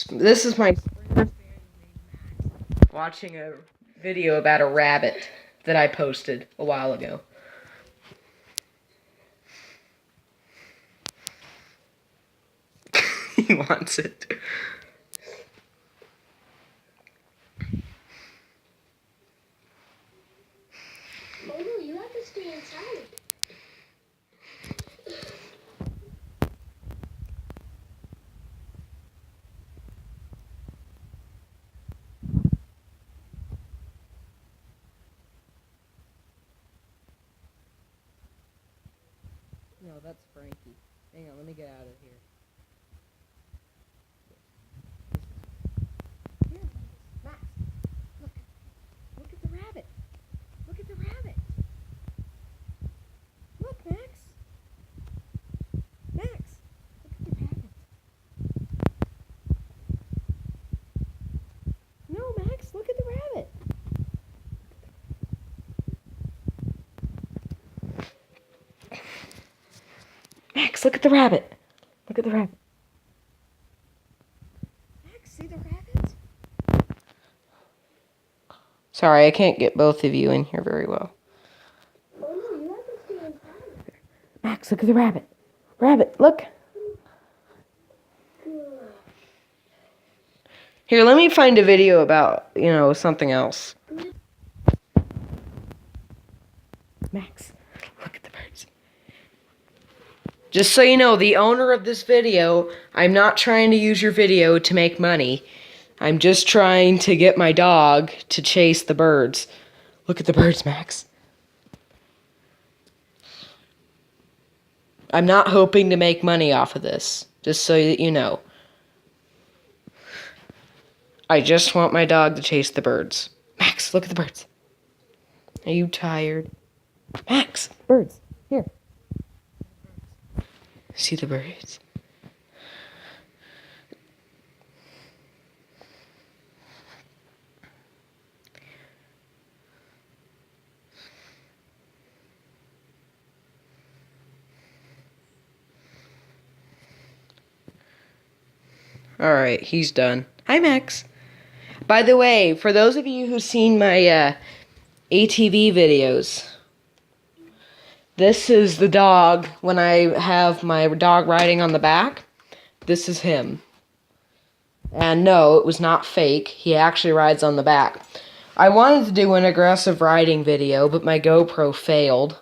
This is my watching a video about a rabbit that I posted a while ago. He wants it. Oh no, you have to stay inside. No, that's Frankie. Hang on, let me get out of here. Here, Max. Look. Look at the rabbit. Look at the rabbit. Look, Max. Max, look at the rabbit. No, Max, look at the rabbit. Max, look at the rabbit. Look at the rabbit. Max, see the rabbit? Sorry, I can't get both of you in here very well. Oh no, you have to stay inside. Max, look at the rabbit. Rabbit, look. Here, let me find a video about, something else. Max, look at the birds. Just so you know, the owner of this video, I'm not trying to use your video to make money. I'm just trying to get my dog to chase the birds. Look at the birds, Max. I'm not hoping to make money off of this, just so that you know. I just want my dog to chase the birds. Max, look at the birds. Are you tired? Max, birds, here. See the birds? Alright, he's done. Hi, Max. By the way, for those of you who've seen my ATV videos, this is the dog when I have my dog riding on the back. This is him. And no, it was not fake. He actually rides on the back. I wanted to do an aggressive riding video, but my GoPro failed.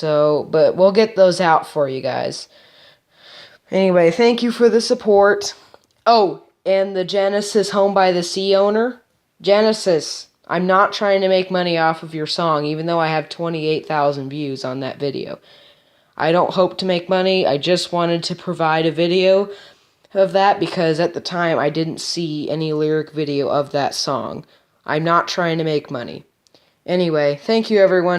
But we'll get those out for you guys. Anyway, thank you for the support. Oh, and the Genesis Home by the Sea owner. Genesis, I'm not trying to make money off of your song, even though I have 28,000 views on that video. I don't hope to make money. I just wanted to provide a video of that because at the time I didn't see any lyric video of that song. I'm not trying to make money. Anyway, thank you everyone.